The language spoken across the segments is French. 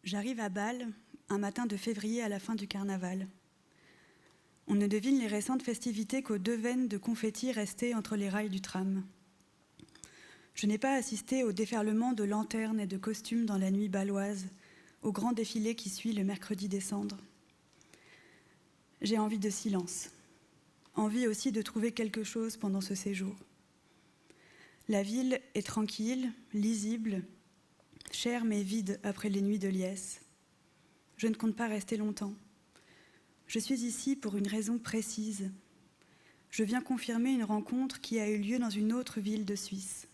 J'arrive à Bâle, un matin de février à la fin du carnaval. On ne devine les récentes festivités qu'aux 2 veines de confettis restées entre les rails du tram. Je n'ai pas assisté au déferlement de lanternes et de costumes dans la nuit bâloise, au grand défilé qui suit le mercredi des cendres. J'ai envie de silence, envie aussi de trouver quelque chose pendant ce séjour. La ville est tranquille, lisible, chère mais vide après les nuits de liesse. Je ne compte pas rester longtemps. Je suis ici pour une raison précise. Je viens confirmer une rencontre qui a eu lieu dans une autre ville de Suisse.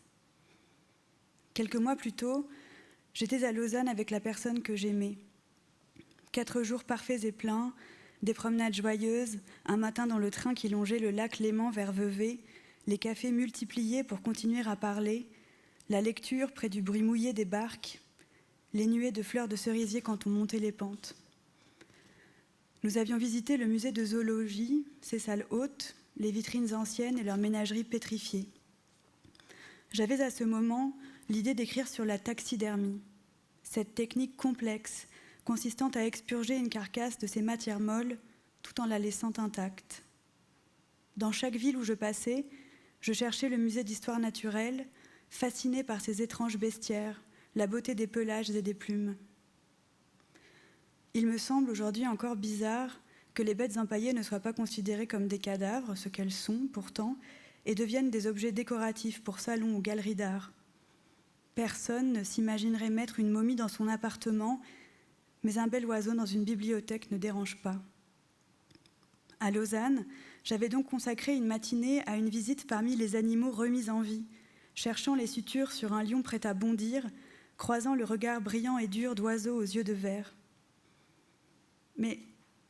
Quelques mois plus tôt, j'étais à Lausanne avec la personne que j'aimais. 4 jours parfaits et pleins, des promenades joyeuses, un matin dans le train qui longeait le lac Léman vers Vevey, les cafés multipliés pour continuer à parler, la lecture près du bruit mouillé des barques, les nuées de fleurs de cerisier quand on montait les pentes. Nous avions visité le musée de zoologie, ses salles hautes, les vitrines anciennes et leurs ménageries pétrifiées. J'avais à ce moment l'idée d'écrire sur la taxidermie, cette technique complexe consistant à expurger une carcasse de ses matières molles tout en la laissant intacte. Dans chaque ville où je passais, je cherchais le musée d'histoire naturelle, fasciné par ces étranges bestiaires, la beauté des pelages et des plumes. Il me semble aujourd'hui encore bizarre que les bêtes empaillées ne soient pas considérées comme des cadavres, ce qu'elles sont pourtant, et deviennent des objets décoratifs pour salons ou galeries d'art. Personne ne s'imaginerait mettre une momie dans son appartement, mais un bel oiseau dans une bibliothèque ne dérange pas. À Lausanne, j'avais donc consacré une matinée à une visite parmi les animaux remis en vie, cherchant les sutures sur un lion prêt à bondir, croisant le regard brillant et dur d'oiseaux aux yeux de verre. Mais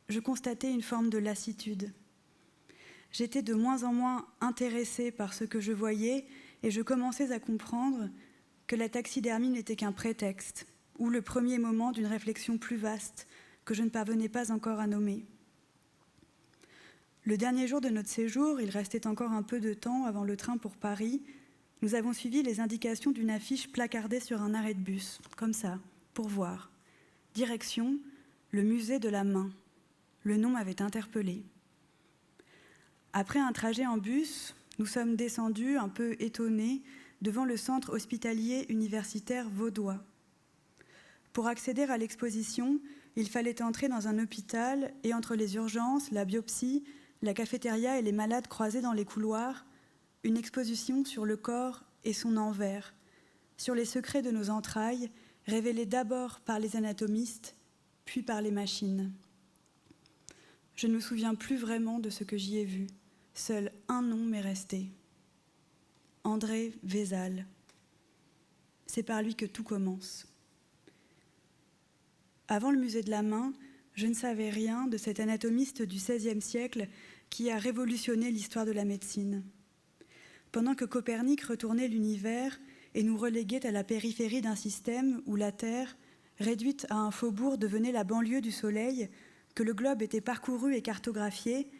je constatais une forme de lassitude. J'étais de moins en moins intéressée par ce que je voyais et je commençais à comprendre que la taxidermie n'était qu'un prétexte ou le premier moment d'une réflexion plus vaste que je ne parvenais pas encore à nommer. Le dernier jour de notre séjour, il restait encore un peu de temps avant le train pour Paris. Nous avons suivi les indications d'une affiche placardée sur un arrêt de bus, comme ça, pour voir. Direction, le musée de la main. Le nom m'avait interpellée. Après un trajet en bus, nous sommes descendus, un peu étonnés, devant le centre hospitalier universitaire vaudois. Pour accéder à l'exposition, il fallait entrer dans un hôpital et entre les urgences, la biopsie, la cafétéria et les malades croisés dans les couloirs, une exposition sur le corps et son envers, sur les secrets de nos entrailles, révélés d'abord par les anatomistes, puis par les machines. Je ne me souviens plus vraiment de ce que j'y ai vu. Seul un nom m'est resté. André Vézal. C'est par lui que tout commence. Avant le musée de la main, je ne savais rien de cet anatomiste du XVIe siècle qui a révolutionné l'histoire de la médecine. Pendant que Copernic retournait l'univers, et nous reléguait à la périphérie d'un système où la Terre, réduite à un faubourg, devenait la banlieue du Soleil, que le globe était parcouru et cartographié,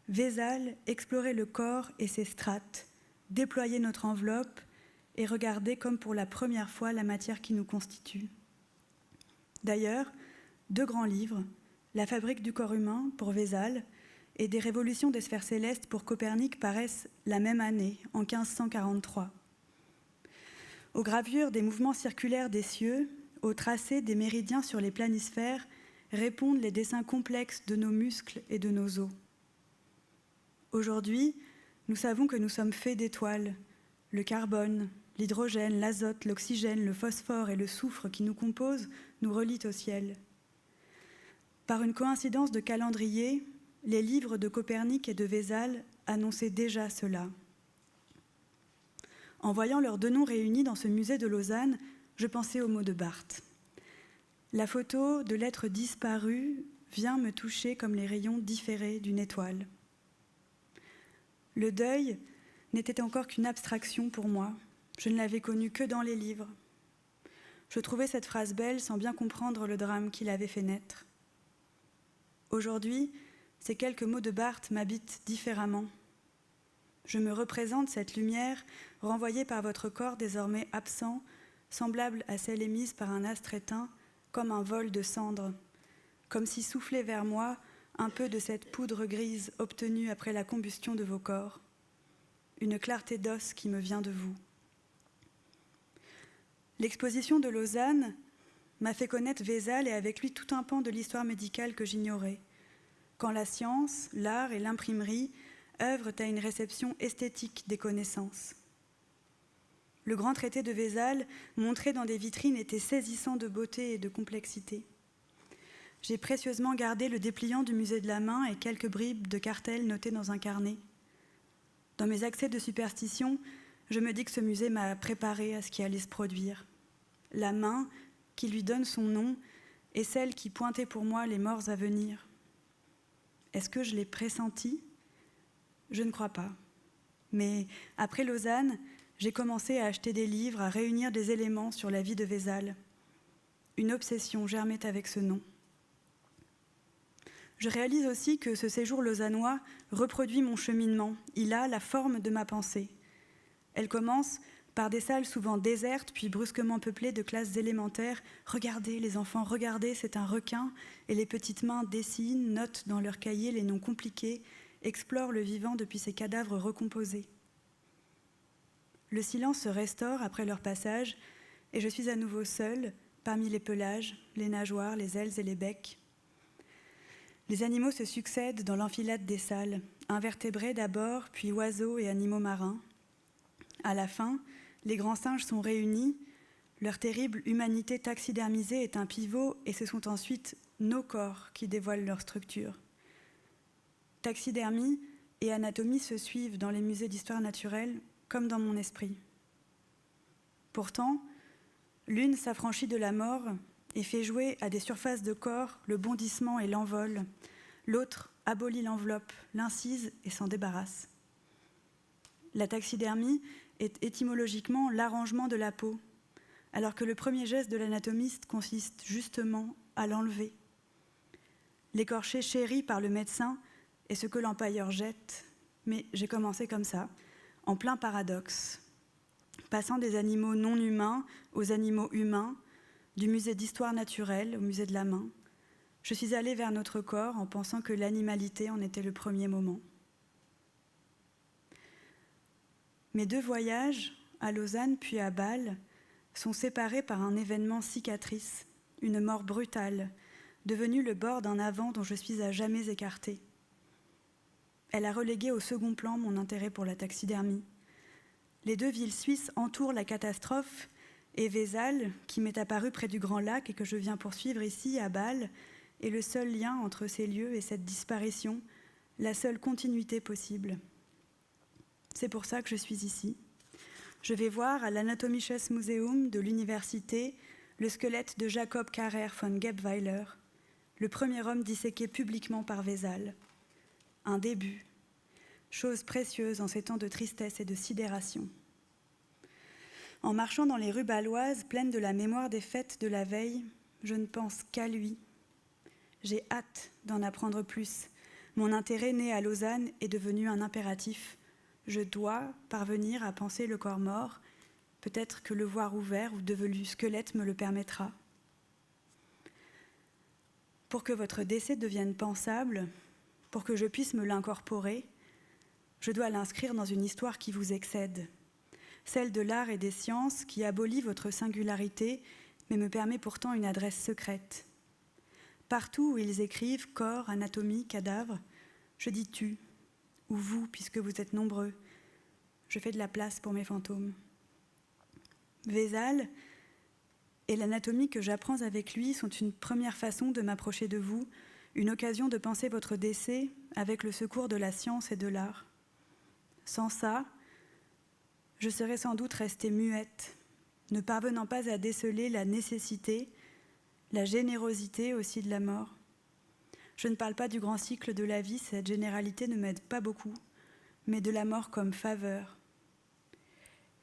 Vézal explorait le corps et ses strates, déployait notre enveloppe et regardait comme pour la première fois la matière qui nous constitue. D'ailleurs, 2 grands livres, La fabrique du corps humain pour Vézal et Des révolutions des sphères célestes pour Copernic paraissent la même année, en 1543. Aux gravures des mouvements circulaires des cieux, aux tracés des méridiens sur les planisphères, répondent les dessins complexes de nos muscles et de nos os. Aujourd'hui, nous savons que nous sommes faits d'étoiles. Le carbone, l'hydrogène, l'azote, l'oxygène, le phosphore et le soufre qui nous composent nous relient au ciel. Par une coïncidence de calendrier, les livres de Copernic et de Vézal annonçaient déjà cela. En voyant leurs 2 noms réunis dans ce musée de Lausanne, je pensais aux mots de Barthes. La photo de l'être disparu vient me toucher comme les rayons différés d'une étoile. Le deuil n'était encore qu'une abstraction pour moi. Je ne l'avais connu que dans les livres. Je trouvais cette phrase belle sans bien comprendre le drame qui l'avait fait naître. Aujourd'hui, ces quelques mots de Barthes m'habitent différemment. Je me représente cette lumière renvoyée par votre corps désormais absent, semblable à celle émise par un astre éteint, comme un vol de cendres, comme si soufflait vers moi un peu de cette poudre grise obtenue après la combustion de vos corps, une clarté d'os qui me vient de vous. L'exposition de Lausanne m'a fait connaître Vézal et avec lui tout un pan de l'histoire médicale que j'ignorais, quand la science, l'art et l'imprimerie œuvrent à une réception esthétique des connaissances. Le grand traité de Vézal, montré dans des vitrines, était saisissant de beauté et de complexité. J'ai précieusement gardé le dépliant du musée de la main et quelques bribes de cartels notés dans un carnet. Dans mes accès de superstition, je me dis que ce musée m'a préparé à ce qui allait se produire. La main, qui lui donne son nom, est celle qui pointait pour moi les morts à venir. Est-ce que je l'ai pressenti ? Je ne crois pas. Mais après Lausanne, j'ai commencé à acheter des livres, à réunir des éléments sur la vie de Vézal. Une obsession germait avec ce nom. Je réalise aussi que ce séjour lausannois reproduit mon cheminement. Il a la forme de ma pensée. Elle commence par des salles souvent désertes, puis brusquement peuplées de classes élémentaires. Regardez, les enfants, regardez, c'est un requin. Et les petites mains dessinent, notent dans leurs cahiers les noms compliqués, explorent le vivant depuis ses cadavres recomposés. Le silence se restaure après leur passage, et je suis à nouveau seule, parmi les pelages, les nageoires, les ailes et les becs. Les animaux se succèdent dans l'enfilade des salles, invertébrés d'abord, puis oiseaux et animaux marins. À la fin, les grands singes sont réunis, leur terrible humanité taxidermisée est un pivot, et ce sont ensuite nos corps qui dévoilent leur structure. Taxidermie et anatomie se suivent dans les musées d'histoire naturelle, comme dans mon esprit. Pourtant, l'une s'affranchit de la mort et fait jouer à des surfaces de corps le bondissement et l'envol. L'autre abolit l'enveloppe, l'incise et s'en débarrasse. La taxidermie est étymologiquement l'arrangement de la peau, alors que le premier geste de l'anatomiste consiste justement à l'enlever. L'écorché chéri par le médecin est ce que l'empailleur jette, mais j'ai commencé comme ça, en plein paradoxe, passant des animaux non humains aux animaux humains, du musée d'histoire naturelle au musée de la main. Je suis allée vers notre corps en pensant que l'animalité en était le premier moment. Mes 2 voyages, à Lausanne puis à Bâle, sont séparés par un événement cicatrice, une mort brutale, devenue le bord d'un avant dont je suis à jamais écartée. Elle a relégué au second plan mon intérêt pour la taxidermie. Les 2 villes suisses entourent la catastrophe et Vézal, qui m'est apparu près du Grand Lac et que je viens poursuivre ici, à Bâle, est le seul lien entre ces lieux et cette disparition, la seule continuité possible. C'est pour ça que je suis ici. Je vais voir à l'Anatomisches Museum de l'université le squelette de Jacob Carrer von Gebweiler, le premier homme disséqué publiquement par Vézal. Un début, chose précieuse en ces temps de tristesse et de sidération. En marchant dans les rues bâloises, pleines de la mémoire des fêtes de la veille, je ne pense qu'à lui. J'ai hâte d'en apprendre plus. Mon intérêt né à Lausanne est devenu un impératif. Je dois parvenir à penser le corps mort. Peut-être que le voir ouvert ou devenu squelette me le permettra. Pour que votre décès devienne pensable, pour que je puisse me l'incorporer, je dois l'inscrire dans une histoire qui vous excède, celle de l'art et des sciences qui abolit votre singularité, mais me permet pourtant une adresse secrète. Partout où ils écrivent corps, anatomie, cadavre, je dis tu, ou vous, puisque vous êtes nombreux. Je fais de la place pour mes fantômes. Vézal et l'anatomie que j'apprends avec lui sont une première façon de m'approcher de vous, une occasion de penser votre décès avec le secours de la science et de l'art. Sans ça, je serais sans doute restée muette, ne parvenant pas à déceler la nécessité, la générosité aussi de la mort. Je ne parle pas du grand cycle de la vie, cette généralité ne m'aide pas beaucoup, mais de la mort comme faveur.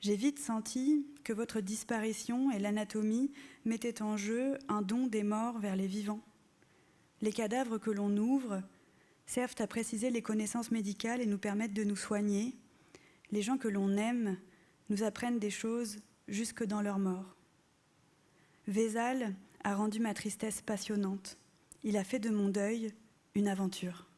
J'ai vite senti que votre disparition et l'anatomie mettaient en jeu un don des morts vers les vivants. Les cadavres que l'on ouvre servent à préciser les connaissances médicales et nous permettent de nous soigner. Les gens que l'on aime nous apprennent des choses jusque dans leur mort. Vézal a rendu ma tristesse passionnante. Il a fait de mon deuil une aventure.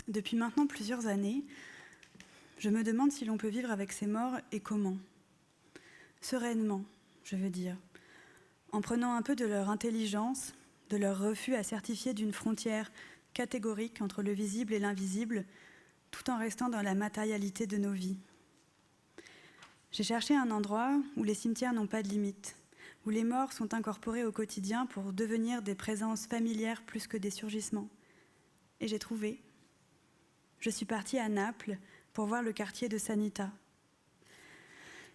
Depuis maintenant plusieurs années, je me demande si l'on peut vivre avec ces morts et comment. Sereinement, je veux dire, en prenant un peu de leur intelligence, de leur refus à certifier d'une frontière catégorique entre le visible et l'invisible, tout en restant dans la matérialité de nos vies. J'ai cherché un endroit où les cimetières n'ont pas de limite, où les morts sont incorporés au quotidien pour devenir des présences familières plus que des surgissements. Et j'ai trouvé. Je suis partie à Naples pour voir le quartier de Sanita.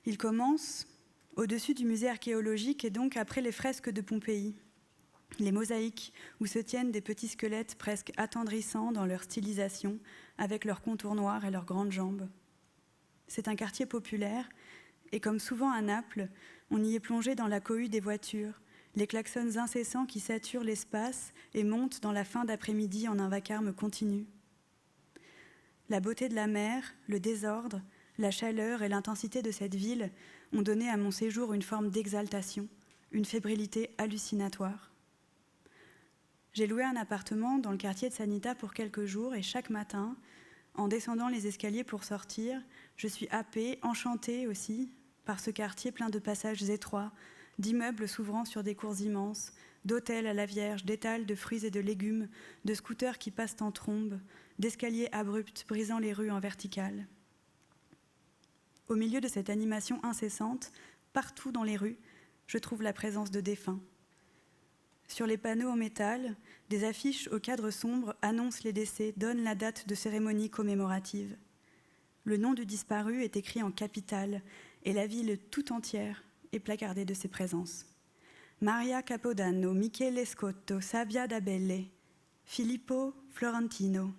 Il commence au-dessus du musée archéologique et donc après les fresques de Pompéi, les mosaïques où se tiennent des petits squelettes presque attendrissants dans leur stylisation, avec leurs contours noirs et leurs grandes jambes. C'est un quartier populaire, et comme souvent à Naples, on y est plongé dans la cohue des voitures, les klaxons incessants qui saturent l'espace et montent dans la fin d'après-midi en un vacarme continu. La beauté de la mer, le désordre, la chaleur et l'intensité de cette ville ont donné à mon séjour une forme d'exaltation, une fébrilité hallucinatoire. J'ai loué un appartement dans le quartier de Sanita pour quelques jours et chaque matin, en descendant les escaliers pour sortir, je suis happée, enchantée aussi, par ce quartier plein de passages étroits, d'immeubles s'ouvrant sur des cours immenses, d'hôtels à la Vierge, d'étals de fruits et de légumes, de scooters qui passent en trombe, d'escaliers abrupts brisant les rues en verticale. Au milieu de cette animation incessante, partout dans les rues, je trouve la présence de défunts. Sur les panneaux en métal, des affiches au cadre sombre annoncent les décès, donnent la date de cérémonie commémorative. Le nom du disparu est écrit en capitales et la ville tout entière est placardée de ses présences. Maria Capodanno, Michele Scotto, Sabia Dabelle, Filippo Florentino,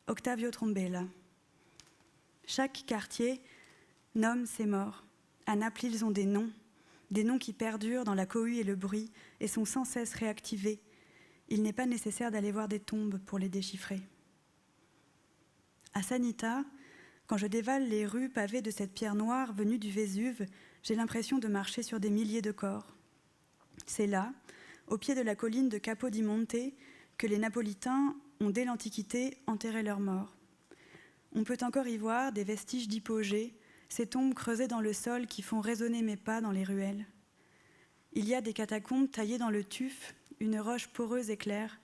Octavio Trombella. Chaque quartier nomme ses morts. À Naples, ils ont des noms qui perdurent dans la cohue et le bruit et sont sans cesse réactivés. Il n'est pas nécessaire d'aller voir des tombes pour les déchiffrer. À Sanita, quand je dévale les rues pavées de cette pierre noire venue du Vésuve, j'ai l'impression de marcher sur des milliers de corps. C'est là, au pied de la colline de Capo di Monte, que les Napolitains ont dès l'Antiquité enterré leurs morts. On peut encore y voir des vestiges d'hypogées, ces tombes creusées dans le sol qui font résonner mes pas dans les ruelles. Il y a des catacombes taillées dans le tuf, une roche poreuse et claire.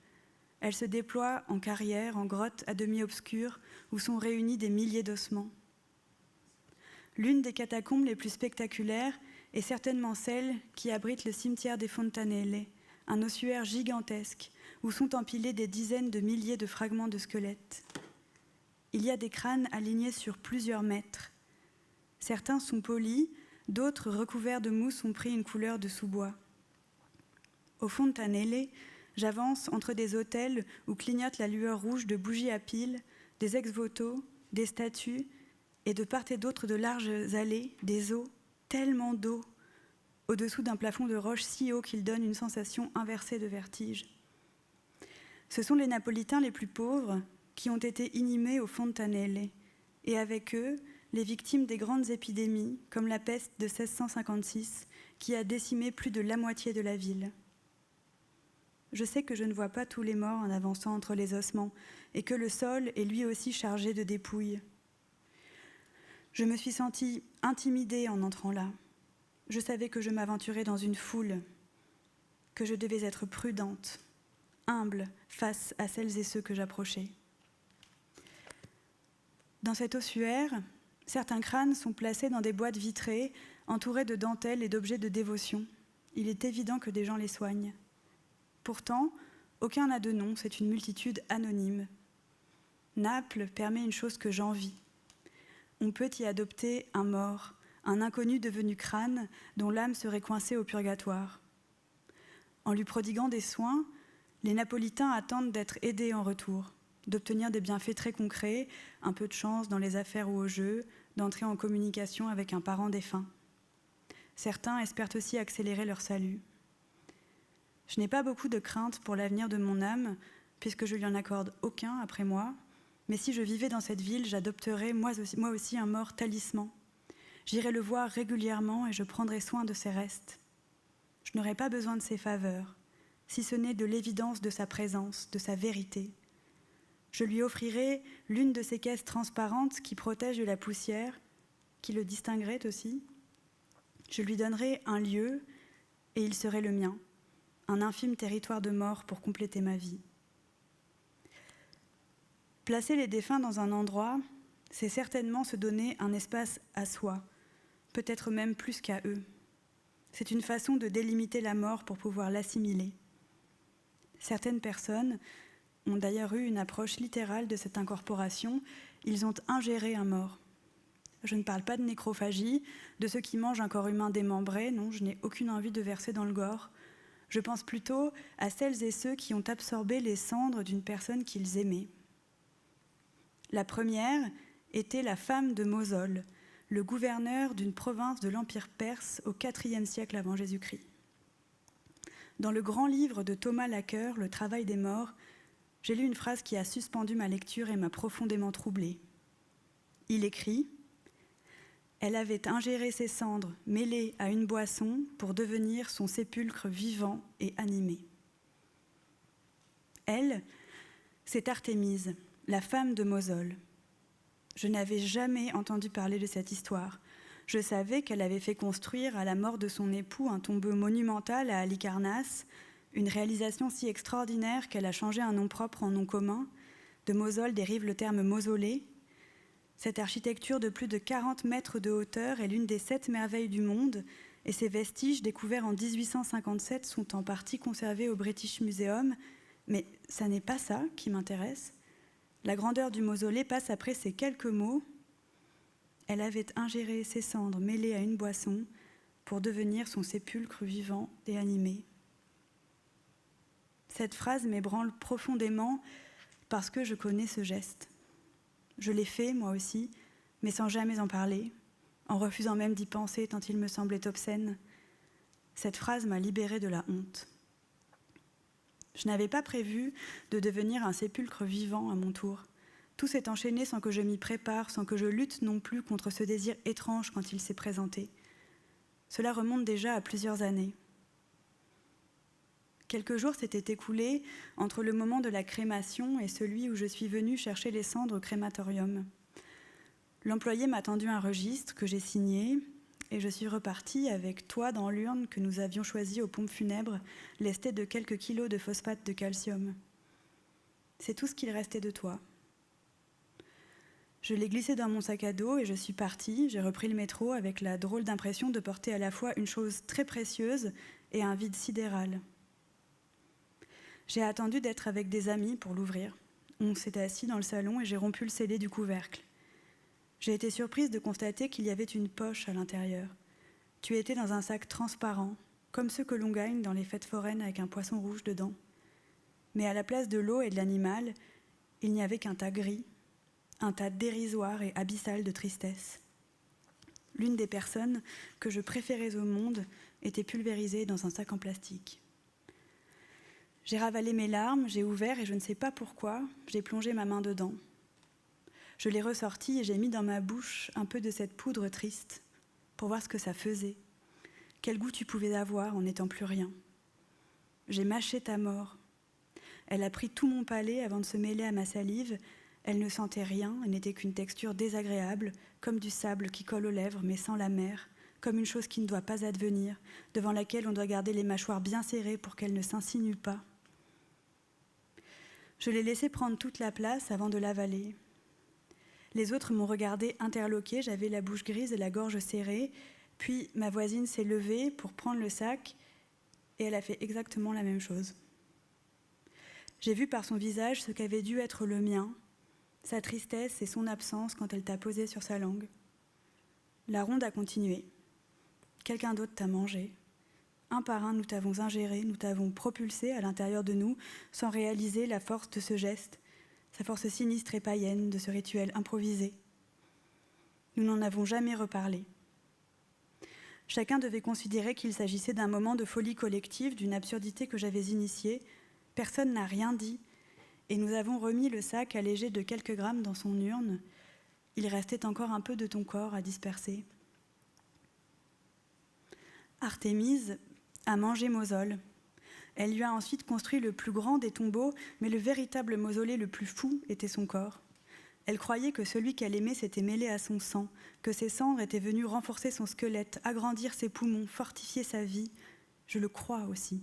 Elle se déploie en carrière, en grottes à demi obscures, où sont réunis des milliers d'ossements. L'une des catacombes les plus spectaculaires est certainement celle qui abrite le cimetière des Fontanelle, un ossuaire gigantesque, où sont empilés des dizaines de milliers de fragments de squelettes. Il y a des crânes alignés sur plusieurs mètres. Certains sont polis, d'autres recouverts de mousse ont pris une couleur de sous-bois. Au Fontanelle, j'avance entre des autels où clignote la lueur rouge de bougies à piles, des ex-voto, des statues, et de part et d'autre de larges allées, des eaux, tellement d'eau, au-dessous d'un plafond de roche si haut qu'il donne une sensation inversée de vertige. Ce sont les Napolitains les plus pauvres qui ont été inhumés au Fontanelle, et avec eux, les victimes des grandes épidémies, comme la peste de 1656, qui a décimé plus de la moitié de la ville. Je sais que je ne vois pas tous les morts en avançant entre les ossements, et que le sol est lui aussi chargé de dépouilles. Je me suis sentie intimidée en entrant là. Je savais que je m'aventurais dans une foule, que je devais être prudente, humble face à celles et ceux que j'approchais. Dans cet ossuaire, certains crânes sont placés dans des boîtes vitrées, entourées de dentelles et d'objets de dévotion. Il est évident que des gens les soignent. Pourtant, aucun n'a de nom, c'est une multitude anonyme. Naples permet une chose que j'envie. On peut y adopter un mort, un inconnu devenu crâne dont l'âme serait coincée au purgatoire. En lui prodiguant des soins, les Napolitains attendent d'être aidés en retour, d'obtenir des bienfaits très concrets, un peu de chance dans les affaires ou au jeu, d'entrer en communication avec un parent défunt. Certains espèrent aussi accélérer leur salut. Je n'ai pas beaucoup de crainte pour l'avenir de mon âme, puisque je lui en accorde aucun après moi, mais si je vivais dans cette ville, j'adopterais moi aussi un mort talisman. J'irais le voir régulièrement et je prendrais soin de ses restes. Je n'aurais pas besoin de ses faveurs, si ce n'est de l'évidence de sa présence, de sa vérité. Je lui offrirai l'une de ces caisses transparentes qui protègent de la poussière, qui le distinguerait aussi. Je lui donnerai un lieu et il serait le mien, un infime territoire de mort pour compléter ma vie. Placer les défunts dans un endroit, c'est certainement se donner un espace à soi, peut-être même plus qu'à eux. C'est une façon de délimiter la mort pour pouvoir l'assimiler. Certaines personnes ont d'ailleurs eu une approche littérale de cette incorporation. Ils ont ingéré un mort. Je ne parle pas de nécrophagie, de ceux qui mangent un corps humain démembré. Non, je n'ai aucune envie de verser dans le gore. Je pense plutôt à celles et ceux qui ont absorbé les cendres d'une personne qu'ils aimaient. La première était la femme de Mosol, le gouverneur d'une province de l'Empire perse au IVe siècle avant Jésus-Christ. Dans le grand livre de Thomas Laqueur, Le travail des morts, j'ai lu une phrase qui a suspendu ma lecture et m'a profondément troublée. Il écrit « Elle avait ingéré ses cendres mêlées à une boisson pour devenir son sépulcre vivant et animé. » Elle, c'est Artémise, la femme de Mosol. Je n'avais jamais entendu parler de cette histoire. Je savais qu'elle avait fait construire à la mort de son époux un tombeau monumental à Halicarnasse, une réalisation si extraordinaire qu'elle a changé un nom propre en nom commun. De Mosol dérive le terme mausolée. Cette architecture de plus de 40 mètres de hauteur est l'une des 7 merveilles du monde et ses vestiges, découverts en 1857, sont en partie conservés au British Museum. Mais ça n'est pas ça qui m'intéresse. La grandeur du mausolée passe après ces quelques mots. Elle avait ingéré ses cendres mêlées à une boisson pour devenir son sépulcre vivant et animé. Cette phrase m'ébranle profondément parce que je connais ce geste. Je l'ai fait, moi aussi, mais sans jamais en parler, en refusant même d'y penser tant il me semblait obscène. Cette phrase m'a libérée de la honte. Je n'avais pas prévu de devenir un sépulcre vivant à mon tour. Tout s'est enchaîné sans que je m'y prépare, sans que je lutte non plus contre ce désir étrange quand il s'est présenté. Cela remonte déjà à plusieurs années. Quelques jours s'étaient écoulés entre le moment de la crémation et celui où je suis venue chercher les cendres au crématorium. L'employé m'a tendu un registre que j'ai signé et je suis repartie avec toi dans l'urne que nous avions choisie aux pompes funèbres, lestée de quelques kilos de phosphate de calcium. C'est tout ce qu'il restait de toi. Je l'ai glissé dans mon sac à dos et je suis partie. J'ai repris le métro avec la drôle d'impression de porter à la fois une chose très précieuse et un vide sidéral. J'ai attendu d'être avec des amis pour l'ouvrir. On s'était assis dans le salon et j'ai rompu le scellé du couvercle. J'ai été surprise de constater qu'il y avait une poche à l'intérieur. Tu étais dans un sac transparent, comme ceux que l'on gagne dans les fêtes foraines avec un poisson rouge dedans. Mais à la place de l'eau et de l'animal, il n'y avait qu'un tas gris, un tas dérisoire et abyssal de tristesse. L'une des personnes que je préférais au monde était pulvérisée dans un sac en plastique. J'ai ravalé mes larmes, j'ai ouvert et je ne sais pas pourquoi, j'ai plongé ma main dedans. Je l'ai ressortie et j'ai mis dans ma bouche un peu de cette poudre triste pour voir ce que ça faisait. Quel goût tu pouvais avoir en n'étant plus rien. J'ai mâché ta mort. Elle a pris tout mon palais avant de se mêler à ma salive. Elle ne sentait rien, elle n'était qu'une texture désagréable, comme du sable qui colle aux lèvres mais sans la mer, comme une chose qui ne doit pas advenir, devant laquelle on doit garder les mâchoires bien serrées pour qu'elle ne s'insinue pas. Je l'ai laissé prendre toute la place avant de l'avaler. Les autres m'ont regardée interloquée, j'avais la bouche grise et la gorge serrée, puis ma voisine s'est levée pour prendre le sac et elle a fait exactement la même chose. J'ai vu par son visage ce qu'avait dû être le mien, sa tristesse et son absence quand elle t'a posé sur sa langue. La ronde a continué. Quelqu'un d'autre t'a mangé. Un par un, nous t'avons ingéré, nous t'avons propulsé à l'intérieur de nous, sans réaliser la force de ce geste, sa force sinistre et païenne de ce rituel improvisé. Nous n'en avons jamais reparlé. Chacun devait considérer qu'il s'agissait d'un moment de folie collective, d'une absurdité que j'avais initiée. Personne n'a rien dit, et nous avons remis le sac allégé de quelques grammes dans son urne. Il restait encore un peu de ton corps à disperser. Artémise a mangé Mosol. Elle lui a ensuite construit le plus grand des tombeaux, mais le véritable mausolée le plus fou était son corps. Elle croyait que celui qu'elle aimait s'était mêlé à son sang, que ses cendres étaient venues renforcer son squelette, agrandir ses poumons, fortifier sa vie. Je le crois aussi.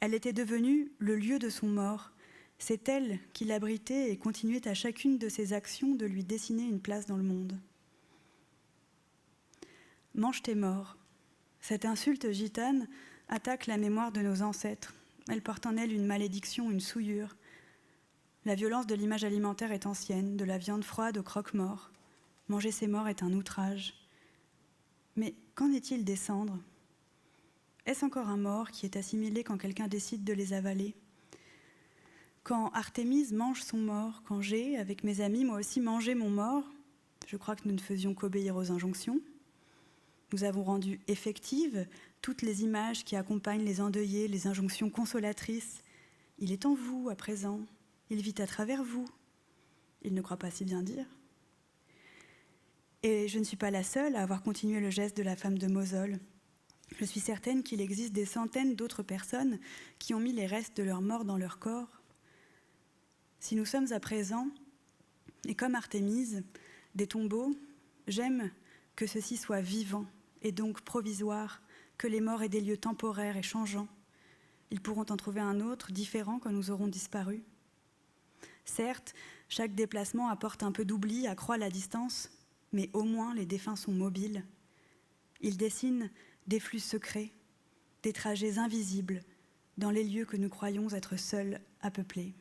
Elle était devenue le lieu de son mort. C'est elle qui l'abritait et continuait à chacune de ses actions de lui dessiner une place dans le monde. Mange tes morts. Cette insulte gitane attaque la mémoire de nos ancêtres. Elle porte en elle une malédiction, une souillure. La violence de l'image alimentaire est ancienne, de la viande froide au croque-mort. Manger ses morts est un outrage. Mais qu'en est-il des cendres ? Est-ce encore un mort qui est assimilé quand quelqu'un décide de les avaler ? Quand Artémise mange son mort, quand j'ai, avec mes amis, moi aussi mangé mon mort, je crois que nous ne faisions qu'obéir aux injonctions. Nous avons rendu effectives toutes les images qui accompagnent les endeuillés, les injonctions consolatrices. Il est en vous à présent. Il vit à travers vous. Il ne croit pas si bien dire. Et je ne suis pas la seule à avoir continué le geste de la femme de Mosole. Je suis certaine qu'il existe des centaines d'autres personnes qui ont mis les restes de leur mort dans leur corps. Si nous sommes à présent, et comme Artémise, des tombeaux, j'aime que ceci soit vivant et donc provisoire, que les morts aient des lieux temporaires et changeants. Ils pourront en trouver un autre, différent, quand nous aurons disparu. Certes, chaque déplacement apporte un peu d'oubli, accroît la distance, mais au moins les défunts sont mobiles. Ils dessinent des flux secrets, des trajets invisibles dans les lieux que nous croyons être seuls à peupler.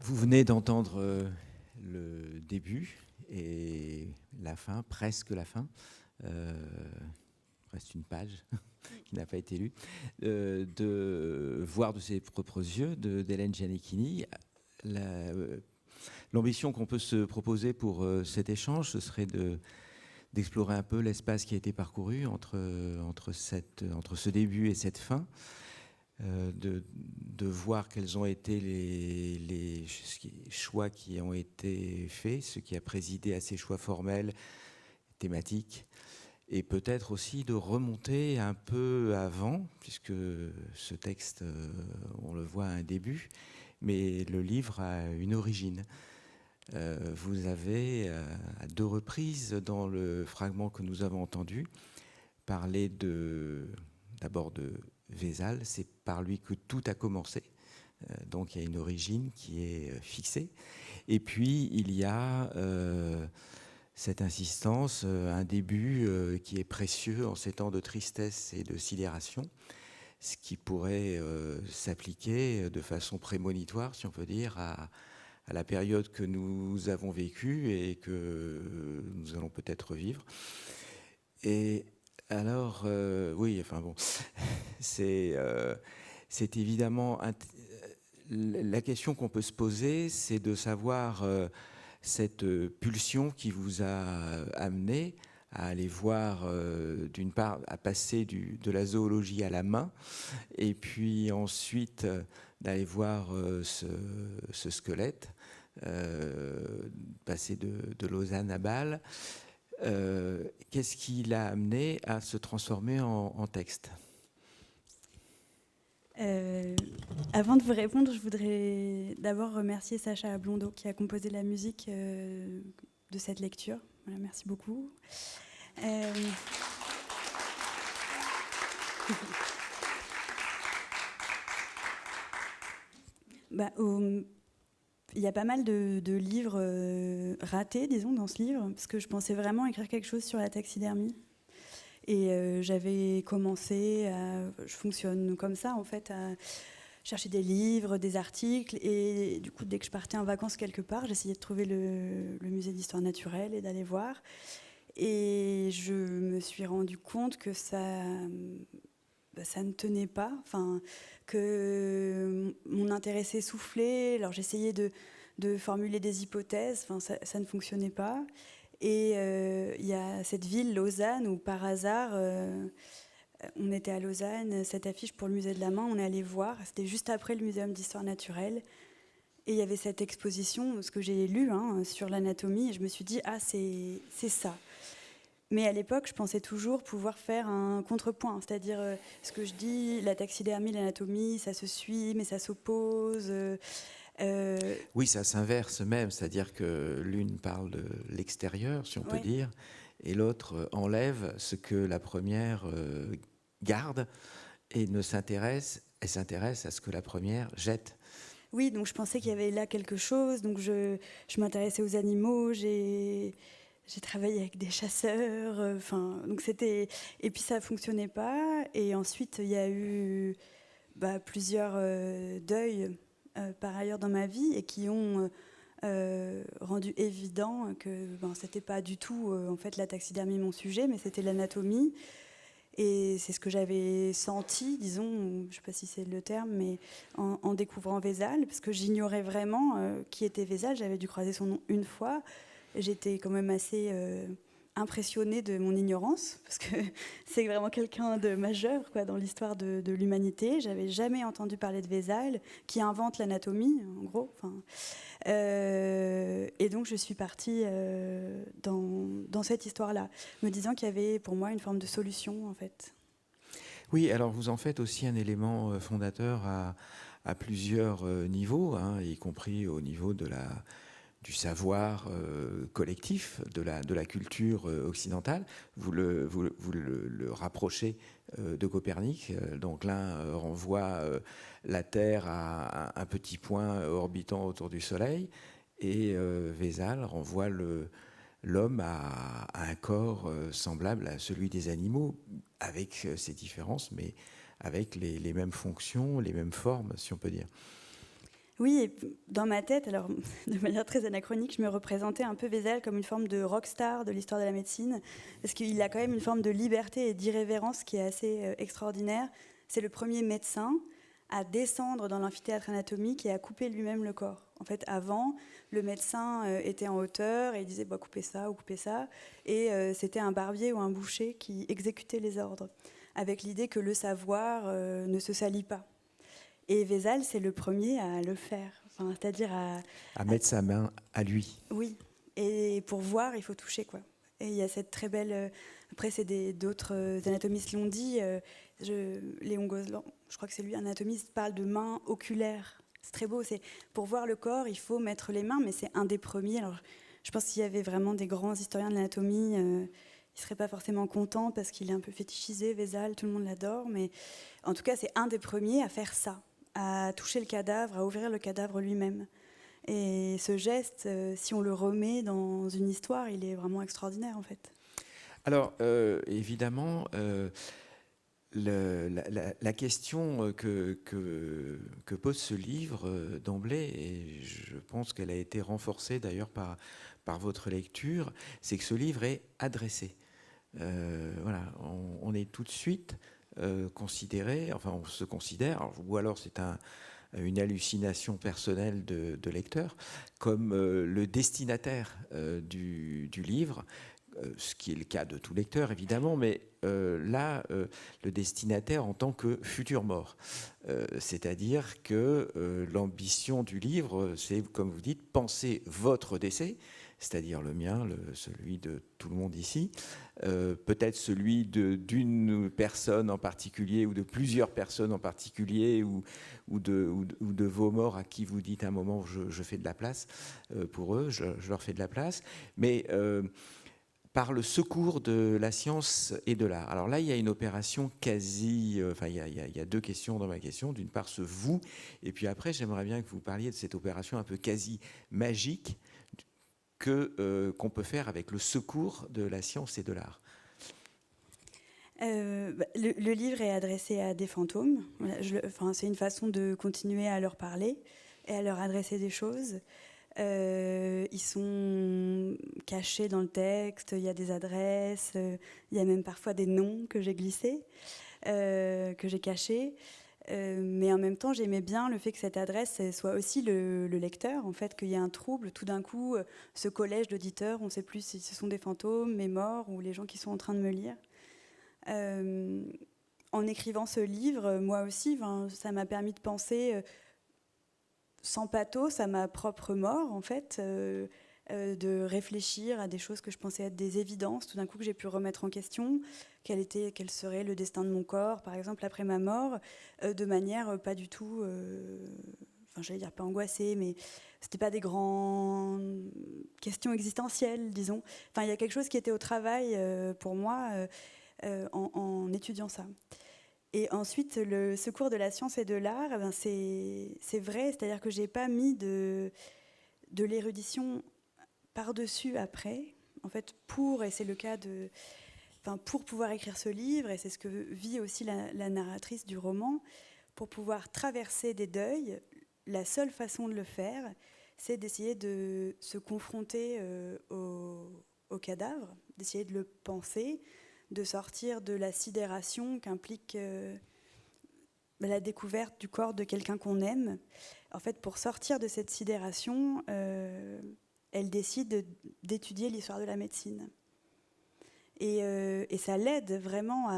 Vous venez d'entendre le début et la fin, presque la fin. Reste une page qui n'a pas été lue. De voir de ses propres yeux d'Hélène Gianecchini. L'ambition qu'on peut se proposer pour cet échange, ce serait d'explorer un peu l'espace qui a été parcouru entre ce début et cette fin. De voir quels ont été les choix qui ont été faits, ce qui a présidé à ces choix formels, thématiques, et peut-être aussi de remonter un peu avant, puisque ce texte, on le voit à un début, mais le livre a une origine. Vous avez, à 2 reprises, dans le fragment que nous avons entendu, parlé d'abord de Vézal, c'est par lui que tout a commencé. Donc il y a une origine qui est fixée. Et puis il y a cette insistance, un début qui est précieux en ces temps de tristesse et de sidération, ce qui pourrait s'appliquer de façon prémonitoire, si on peut dire, à la période que nous avons vécue et que nous allons peut-être vivre. Et alors, oui, enfin bon, c'est évidemment la question qu'on peut se poser, c'est de savoir cette pulsion qui vous a amené à aller voir, d'une part, à passer de la zoologie à la main, et puis ensuite d'aller voir ce squelette, passer de Lausanne à Bâle. Qu'est-ce qui l'a amené à se transformer en texte ? Avant de vous répondre, je voudrais d'abord remercier Sacha Blondeau qui a composé la musique de cette lecture. Voilà, merci beaucoup. Il y a pas mal de livres ratés, disons, dans ce livre, parce que je pensais vraiment écrire quelque chose sur la taxidermie. Et j'avais commencé je fonctionne comme ça, en fait, à chercher des livres, des articles. Et du coup, dès que je partais en vacances quelque part, j'essayais de trouver le musée d'histoire naturelle et d'aller voir. Et je me suis rendu compte que ça ne tenait pas, enfin, que mon intérêt s'essoufflait. Alors j'essayais de formuler des hypothèses, enfin, ça ne fonctionnait pas. Et il y a cette ville, Lausanne, où par hasard, on était à Lausanne, cette affiche pour le musée de la main, on est allé voir, c'était juste après le muséum d'histoire naturelle. Et il y avait cette exposition, ce que j'ai lu sur l'anatomie, et je me suis dit, ah, c'est ça. Mais à l'époque, je pensais toujours pouvoir faire un contrepoint, c'est-à-dire ce que je dis, la taxidermie, l'anatomie, ça se suit, mais ça s'oppose. Oui, ça s'inverse même, c'est-à-dire que l'une parle de l'extérieur, si on peut dire, et l'autre enlève ce que la première garde et s'intéresse à ce que la première jette. Oui, donc je pensais qu'il y avait là quelque chose, donc je m'intéressais aux animaux, j'ai travaillé avec des chasseurs, donc c'était... Et puis ça ne fonctionnait pas, et ensuite il y a eu plusieurs deuils par ailleurs dans ma vie, et qui ont rendu évident que c'était pas du tout en fait la taxidermie mon sujet, mais c'était l'anatomie. Et c'est ce que j'avais senti, disons, je ne sais pas si c'est le terme, mais en découvrant Vézal, parce que j'ignorais vraiment qui était Vézal. J'avais dû croiser son nom une fois. J'étais quand même assez impressionnée de mon ignorance, parce que c'est vraiment quelqu'un de majeur dans l'histoire de l'humanité. J'avais jamais entendu parler de Vézal, qui invente l'anatomie, en gros. Et donc je suis partie dans cette histoire-là, me disant qu'il y avait pour moi une forme de solution, en fait. Oui, alors vous en faites aussi un élément fondateur à plusieurs niveaux, y compris au niveau du savoir collectif, de la culture occidentale. Vous le rapprochez de Copernic. Donc l'un renvoie la Terre à un petit point orbitant autour du Soleil, et Vézal renvoie l'homme à un corps semblable à celui des animaux, avec ses différences, mais avec les mêmes fonctions, les mêmes formes, si on peut dire. Oui, et dans ma tête, alors de manière très anachronique, je me représentais un peu Vézel comme une forme de rockstar de l'histoire de la médecine, parce qu'il a quand même une forme de liberté et d'irrévérence qui est assez extraordinaire. C'est le premier médecin à descendre dans l'amphithéâtre anatomique et à couper lui-même le corps. En fait, avant, le médecin était en hauteur et il disait bah, coupez ça ou coupez ça, et c'était un barbier ou un boucher qui exécutait les ordres, avec l'idée que le savoir ne se salit pas. Et Vézal, c'est le premier à le faire, enfin, c'est-à-dire À mettre sa main à lui. Oui, et pour voir, il faut toucher, quoi. Et il y a cette très belle... après, d'autres anatomistes l'ont dit. Léon Gozlan, je crois que c'est lui, un anatomiste, parle de mains oculaires. C'est très beau. Pour voir le corps, il faut mettre les mains, mais c'est un des premiers. Alors, je pense qu'il y avait vraiment des grands historiens de l'anatomie. Ils ne seraient pas forcément contents parce qu'il est un peu fétichisé, Vézal, tout le monde l'adore. Mais en tout cas, c'est un des premiers à faire ça, à toucher le cadavre, à ouvrir le cadavre lui-même. Et ce geste, si on le remet dans une histoire, il est vraiment extraordinaire, en fait. Alors, évidemment, la question que pose ce livre d'emblée, et je pense qu'elle a été renforcée d'ailleurs par votre lecture, c'est que ce livre est adressé. Voilà, on est tout de suite considéré, enfin on se considère, ou alors c'est une hallucination personnelle de lecteur, comme le destinataire du livre, ce qui est le cas de tout lecteur évidemment, mais là, le destinataire en tant que futur mort. C'est-à-dire que l'ambition du livre, c'est, comme vous dites, penser votre décès, c'est-à-dire le mien, celui de tout le monde ici, peut-être celui d'une personne en particulier ou de plusieurs personnes en particulier ou de vos morts à qui vous dites à un moment je fais de la place pour eux, je leur fais de la place, mais par le secours de la science et de l'art. Alors là, il y a une opération quasi... Enfin, il y a deux questions dans ma question. D'une part, ce vous, et puis après, j'aimerais bien que vous parliez de cette opération un peu quasi magique qu'on peut faire avec le secours de la science et de l'art. Le livre est adressé à des fantômes. Voilà, c'est une façon de continuer à leur parler et à leur adresser des choses. Ils sont cachés dans le texte, il y a des adresses, il y a même parfois des noms que j'ai glissés, que j'ai cachés. Mais en même temps, j'aimais bien le fait que cette adresse soit aussi le lecteur, en fait, qu'il y ait un trouble. Tout d'un coup, ce collège d'auditeurs, on ne sait plus si ce sont des fantômes, mes morts ou les gens qui sont en train de me lire. En écrivant ce livre, moi aussi, ça m'a permis de penser sans pathos à ma propre mort, en fait, de réfléchir à des choses que je pensais être des évidences, tout d'un coup que j'ai pu remettre en question, quel serait le destin de mon corps, par exemple, après ma mort, de manière pas du tout, j'allais dire pas angoissée, mais c'était pas des grandes questions existentielles, disons. Enfin, il y a quelque chose qui était au travail pour moi en étudiant ça. Et ensuite, le secours de la science et de l'art, c'est vrai, c'est-à-dire que je n'ai pas mis de l'érudition par-dessus après, en fait, et c'est le cas pour pouvoir écrire ce livre, et c'est ce que vit aussi la narratrice du roman, pour pouvoir traverser des deuils, la seule façon de le faire, c'est d'essayer de se confronter au cadavre, d'essayer de le penser, de sortir de la sidération qu'implique la découverte du corps de quelqu'un qu'on aime. En fait, pour sortir de cette sidération, elle décide d'étudier l'histoire de la médecine. Et ça l'aide vraiment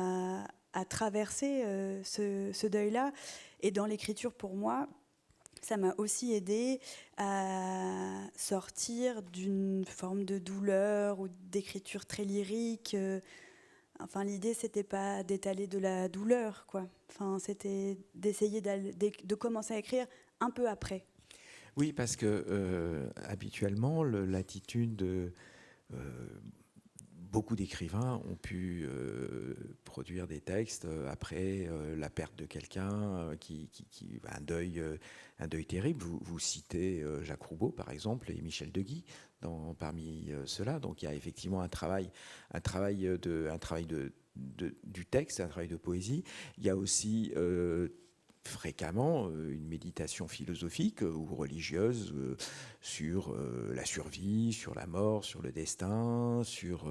à traverser ce deuil-là. Et dans l'écriture, pour moi, ça m'a aussi aidé à sortir d'une forme de douleur ou d'écriture très lyrique. Enfin, l'idée, c'était pas d'étaler de la douleur, quoi. Enfin, c'était d'essayer de commencer à écrire un peu après. Oui, parce que habituellement, l'attitude de beaucoup d'écrivains ont pu produire des textes après la perte de quelqu'un, un deuil terrible. Vous citez Jacques Roubaud, par exemple, et Michel Deguy parmi ceux-là. Donc il y a effectivement un travail du texte, un travail de poésie. Il y a aussi fréquemment une méditation philosophique ou religieuse sur la survie, sur la mort, sur le destin, sur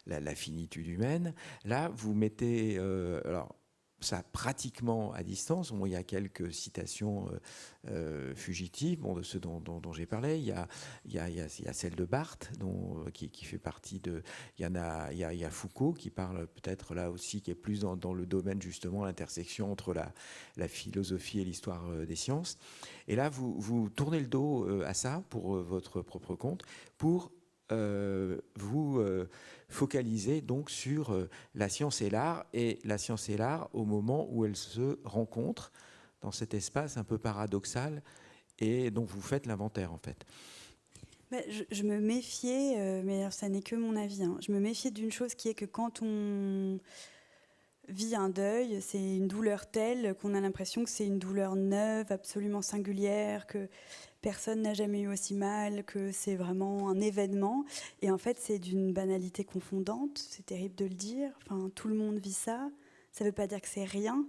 la finitude humaine. Là, vous mettez alors ça pratiquement à distance. Bon, il y a quelques citations fugitives, bon, de ceux dont j'ai parlé. Il y a celle de Barthes, qui fait partie de... Il y a Foucault qui parle peut-être là aussi, qui est plus dans le domaine justement, l'intersection entre la philosophie et l'histoire des sciences. Et là, vous tournez le dos à ça pour votre propre compte, pour vous focaliser donc sur la science et l'art au moment où elles se rencontrent dans cet espace un peu paradoxal, et donc vous faites l'inventaire en fait. Je me méfiais, mais alors ça n'est que mon avis, hein. Je me méfiais d'une chose qui est que quand on vit un deuil, c'est une douleur telle qu'on a l'impression que c'est une douleur neuve, absolument singulière, que personne n'a jamais eu aussi mal, que c'est vraiment un événement. Et en fait, c'est d'une banalité confondante, c'est terrible de le dire. Enfin, tout le monde vit ça. Ça ne veut pas dire que c'est rien.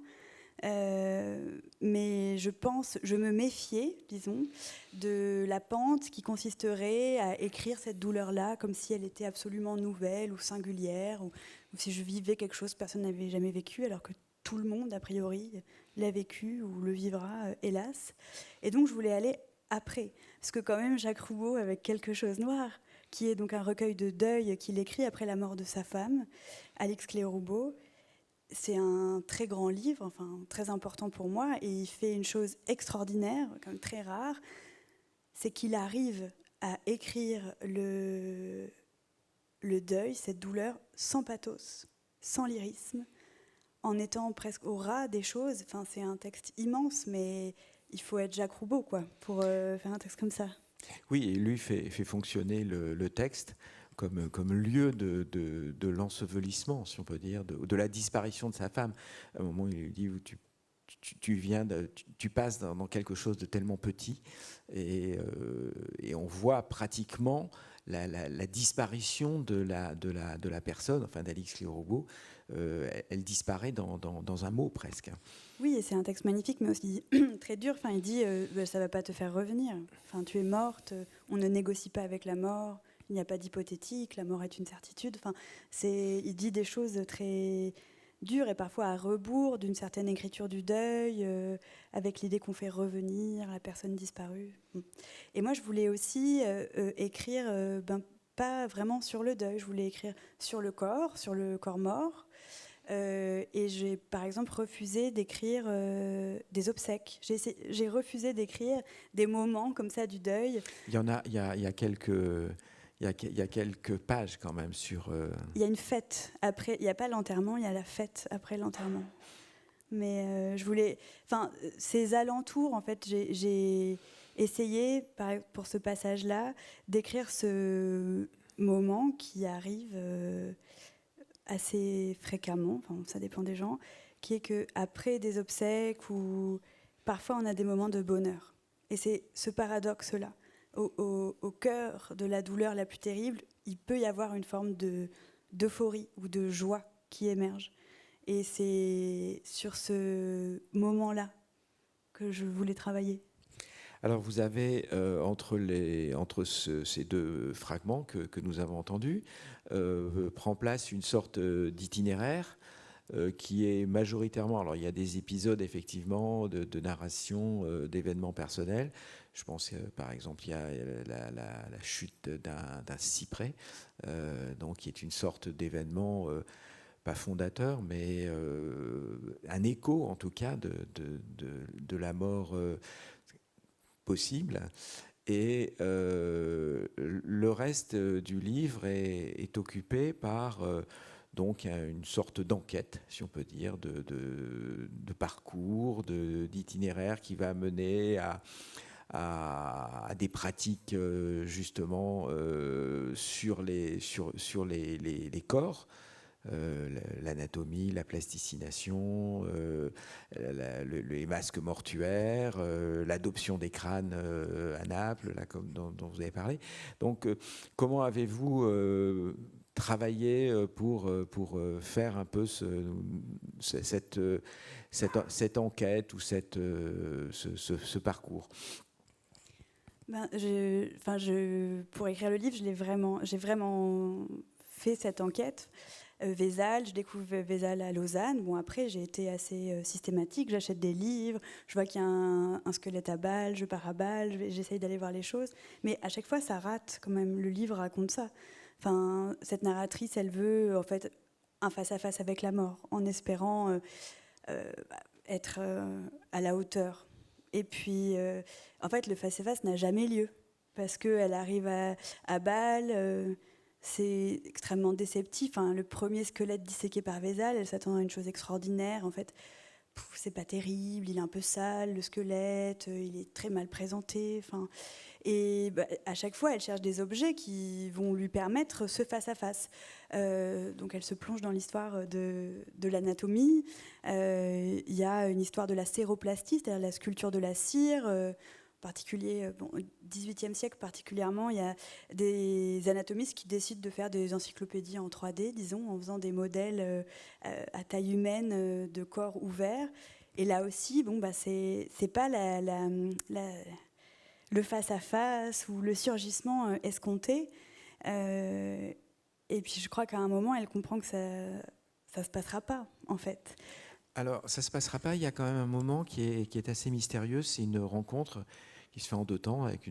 Mais je me méfiais, disons, de la pente qui consisterait à écrire cette douleur-là comme si elle était absolument nouvelle ou singulière, ou si je vivais quelque chose que personne n'avait jamais vécu, alors que tout le monde, a priori, l'a vécu ou le vivra, hélas. Et donc, je voulais aller après. Parce que quand même, Jacques Roubaud, avec Quelque chose noir, qui est donc un recueil de deuil qu'il écrit après la mort de sa femme, Alix Cléo Roubaud, c'est un très grand livre, enfin très important pour moi, et il fait une chose extraordinaire, quand même très rare, c'est qu'il arrive à écrire le deuil, cette douleur, sans pathos, sans lyrisme, en étant presque au ras des choses. Enfin, c'est un texte immense, mais il faut être Jacques Roubaud, quoi, pour faire un texte comme ça. Oui, et lui fait fonctionner le texte comme lieu de l'ensevelissement, si on peut dire, de la disparition de sa femme. À un moment, il lui dit, tu passes dans quelque chose de tellement petit, et on voit pratiquement la disparition de la personne, enfin d'Alix Cléo Roubaud. Elle disparaît dans un mot presque. Oui, et c'est un texte magnifique, mais aussi très dur. Enfin, il dit ça va pas te faire revenir. Enfin, tu es morte, on ne négocie pas avec la mort, il n'y a pas d'hypothétique, la mort est une certitude. Enfin, il dit des choses très dures et parfois à rebours d'une certaine écriture du deuil, avec l'idée qu'on fait revenir la personne disparue. Et moi, je voulais aussi écrire, pas vraiment sur le deuil, je voulais écrire sur le corps mort. Et j'ai par exemple refusé d'écrire des obsèques. J'ai refusé d'écrire des moments comme ça du deuil. Il y a quelques pages quand même sur... Il y a une fête après, il n'y a pas l'enterrement, il y a la fête après l'enterrement. Mais je voulais... Enfin, ces alentours, en fait, j'ai essayé, pour ce passage-là, d'écrire ce moment qui arrive... assez fréquemment, enfin, ça dépend des gens, qui est qu'après des obsèques, ou parfois on a des moments de bonheur. Et c'est ce paradoxe-là. Au cœur de la douleur la plus terrible, il peut y avoir une forme d'euphorie ou de joie qui émerge. Et c'est sur ce moment-là que je voulais travailler. Alors vous avez, entre ces deux fragments que nous avons entendus, prend place une sorte d'itinéraire qui est majoritairement... Alors il y a des épisodes effectivement de narration d'événements personnels. Je pense par exemple il y a la chute d'un cyprès, donc qui est une sorte d'événement... pas fondateur, mais un écho en tout cas de la mort possible. Et le reste du livre est occupé par donc une sorte d'enquête, si on peut dire, de parcours, d'itinéraire qui va mener à des pratiques justement sur les corps. L'anatomie, la plasticination, les masques mortuaires, l'adoption des crânes à Naples, là, dont vous avez parlé. Donc, comment avez-vous travaillé pour faire un peu cette enquête ou ce parcours? Pour écrire le livre, j'ai vraiment fait cette enquête. Vézal, je découvre Vézal à Lausanne. Bon, après, j'ai été assez systématique. J'achète des livres, je vois qu'il y a un squelette à Bâle, je pars à Bâle, j'essaye d'aller voir les choses. Mais à chaque fois, ça rate quand même. Le livre raconte ça. Enfin, cette narratrice, elle veut en fait un face-à-face avec la mort, en espérant être à la hauteur. Et puis, en fait, le face-à-face n'a jamais lieu. Parce qu'elle arrive à Bâle, c'est extrêmement déceptif. Enfin, le premier squelette disséqué par Vézal, elle s'attend à une chose extraordinaire. En fait, c'est pas terrible, il est un peu sale, le squelette, il est très mal présenté. Enfin, et à chaque fois, elle cherche des objets qui vont lui permettre ce face-à-face. Donc elle se plonge dans l'histoire de l'anatomie. Il y a une histoire de la séroplastie, c'est-à-dire la sculpture de la cire. Particulier, au XVIIIe siècle particulièrement, il y a des anatomistes qui décident de faire des encyclopédies en 3D, disons, en faisant des modèles à taille humaine de corps ouverts. Et là aussi, c'est pas le face-à-face ou le surgissement escompté. Et puis je crois qu'à un moment, elle comprend que ça se passera pas, en fait. Alors, ça se passera pas. Il y a quand même un moment qui est assez mystérieux. C'est une rencontre qui se fait en 2 temps, avec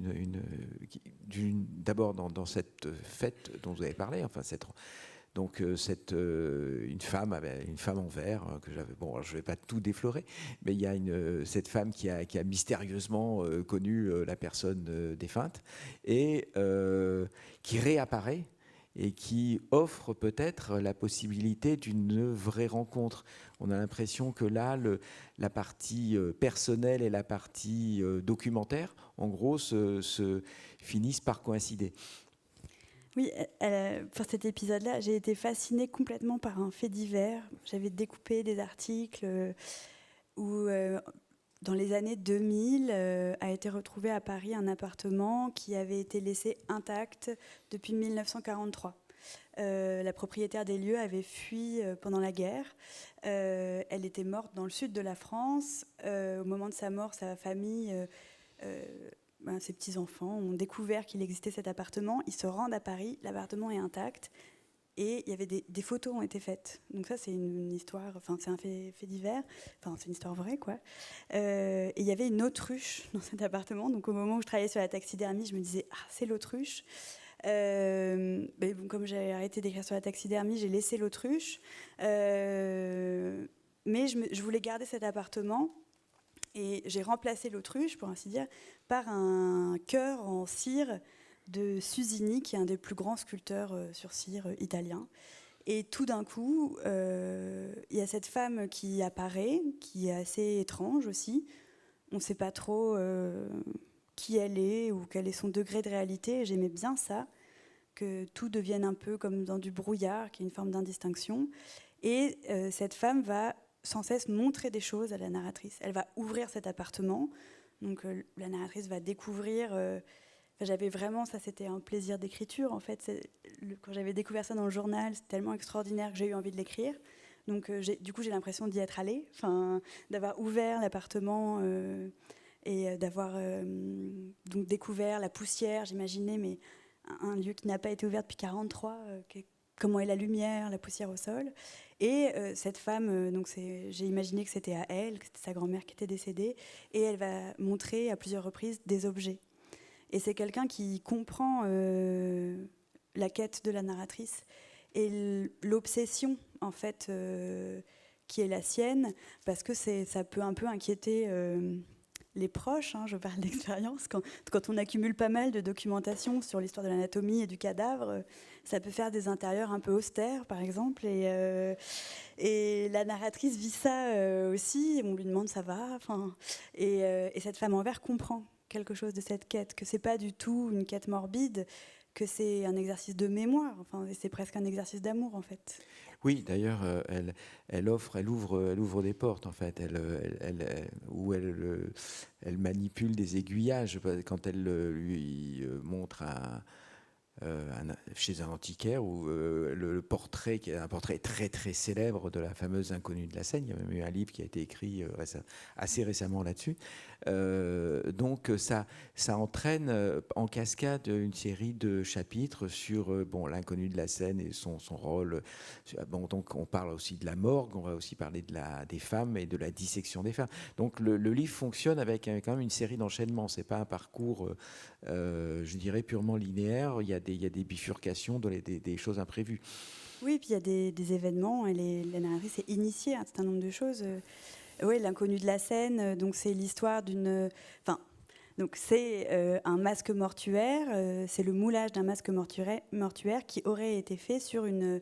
d'abord dans cette fête dont vous avez parlé, enfin une femme en vert que j'avais. Bon, alors je vais pas tout déflorer, mais il y a cette femme qui a mystérieusement connu la personne défunte et qui réapparaît et qui offre peut-être la possibilité d'une vraie rencontre. On a l'impression que là, la partie personnelle et la partie documentaire, en gros, se finissent par coïncider. Oui, pour cet épisode-là, j'ai été fascinée complètement par un fait divers. J'avais découpé des articles où, dans les années 2000, a été retrouvé à Paris un appartement qui avait été laissé intact depuis 1943. La propriétaire des lieux avait fui pendant la guerre. Elle était morte dans le sud de la France. Au moment de sa mort, sa famille, ses petits-enfants ont découvert qu'il existait cet appartement. Ils se rendent à Paris, l'appartement est intact. Et il y avait des photos ont été faites. Donc ça, c'est une histoire, enfin c'est un fait divers, enfin c'est une histoire vraie, quoi. Et il y avait une autruche dans cet appartement. Donc au moment où je travaillais sur la taxidermie, je me disais, ah, c'est l'autruche. Comme j'ai arrêté d'écrire sur la taxidermie, j'ai laissé l'autruche. Mais je voulais garder cet appartement. Et j'ai remplacé l'autruche, pour ainsi dire, par un cœur en cire de Susini, qui est un des plus grands sculpteurs sur cire italiens. Et tout d'un coup, il y a cette femme qui apparaît, qui est assez étrange aussi. On ne sait pas trop qui elle est ou quel est son degré de réalité. Et j'aimais bien ça, que tout devienne un peu comme dans du brouillard, qui est une forme d'indistinction. Et cette femme va sans cesse montrer des choses à la narratrice. Elle va ouvrir cet appartement. Donc la narratrice va découvrir... j'avais vraiment, ça c'était un plaisir d'écriture en fait. Quand j'avais découvert ça dans le journal, c'était tellement extraordinaire que j'ai eu envie de l'écrire. Donc du coup j'ai l'impression d'y être allée, d'avoir ouvert l'appartement et d'avoir donc découvert la poussière, j'imaginais, mais un lieu qui n'a pas été ouvert depuis 1943, comment est la lumière, la poussière au sol. Et cette femme, j'ai imaginé que c'était à elle, que c'était sa grand-mère qui était décédée, et elle va montrer à plusieurs reprises des objets. Et c'est quelqu'un qui comprend la quête de la narratrice et l'obsession, en fait, qui est la sienne, parce que ça peut un peu inquiéter les proches, je parle d'expérience, quand on accumule pas mal de documentation sur l'histoire de l'anatomie et du cadavre, ça peut faire des intérieurs un peu austères, par exemple, et la narratrice vit ça aussi, on lui demande ça va, et cette femme en verre comprend quelque chose de cette quête, que c'est pas du tout une quête morbide, que c'est un exercice de mémoire, c'est presque un exercice d'amour en fait. Oui, d'ailleurs, elle ouvre des portes en fait, elle manipule des aiguillages quand elle lui montre chez un antiquaire où le portrait, qui est un portrait très très célèbre de la fameuse inconnue de la Seine. Il y a même eu un livre qui a été écrit assez récemment là-dessus. Donc ça entraîne en cascade une série de chapitres sur l'inconnue de la Seine et son rôle. Donc on parle aussi de la morgue, on va aussi parler des femmes et de la dissection des femmes. Donc le livre fonctionne avec quand même une série d'enchaînements. C'est pas un parcours, je dirais, purement linéaire. Il y a des bifurcations, des choses imprévues. Oui, puis il y a des événements, et la narratrice est initiée à un certain nombre de choses. Oui, l'inconnue de la Seine, donc c'est l'histoire d'une... Donc c'est un masque mortuaire, c'est le moulage d'un masque mortuaire qui aurait été fait sur une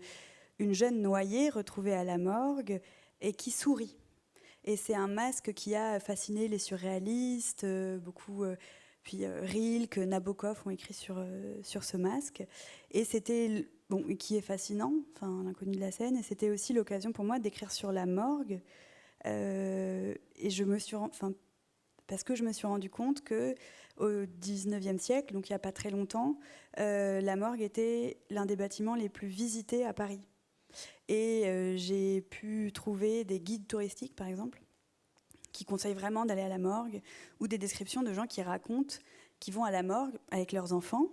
jeune noyée retrouvée à la morgue et qui sourit. Et c'est un masque qui a fasciné les surréalistes, beaucoup... Puis Rilke, Nabokov ont écrit sur ce masque. Et c'était... qui est fascinant, l'inconnu de la Seine. Et c'était aussi l'occasion pour moi d'écrire sur la morgue. Et je me suis... parce que je me suis rendu compte qu'au XIXe siècle, donc il n'y a pas très longtemps, la morgue était l'un des bâtiments les plus visités à Paris. Et j'ai pu trouver des guides touristiques, par exemple, qui conseillent vraiment d'aller à la morgue, ou des descriptions de gens qui racontent qu'ils vont à la morgue avec leurs enfants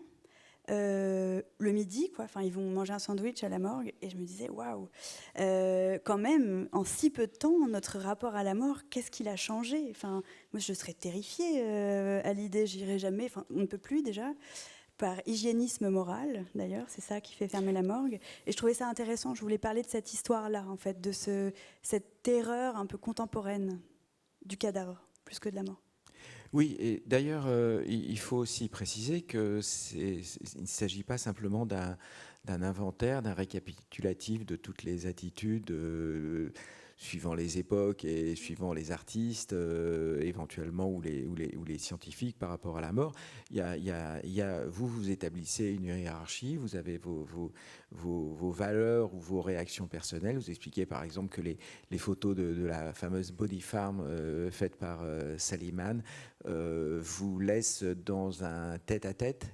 le midi, quoi. Ils vont manger un sandwich à la morgue, et je me disais waouh, quand même, en si peu de temps, notre rapport à la mort, qu'est-ce qu'il a changé. Moi, je serais terrifiée à l'idée, j'irai jamais. On ne peut plus déjà. Par hygiénisme moral, d'ailleurs, c'est ça qui fait fermer la morgue. Et je trouvais ça intéressant. Je voulais parler de cette histoire-là, en fait, de cette terreur un peu contemporaine du cadavre, plus que de la mort. Oui, et d'ailleurs, il faut aussi préciser qu'il ne s'agit pas simplement d'un inventaire, d'un récapitulatif de toutes les attitudes suivant les époques et suivant les artistes, éventuellement, ou les scientifiques par rapport à la mort. Vous établissez une hiérarchie, vous avez vos valeurs ou vos réactions personnelles. Vous expliquez par exemple que les photos de la fameuse Body Farm faite par Saliman vous laissent dans un tête-à-tête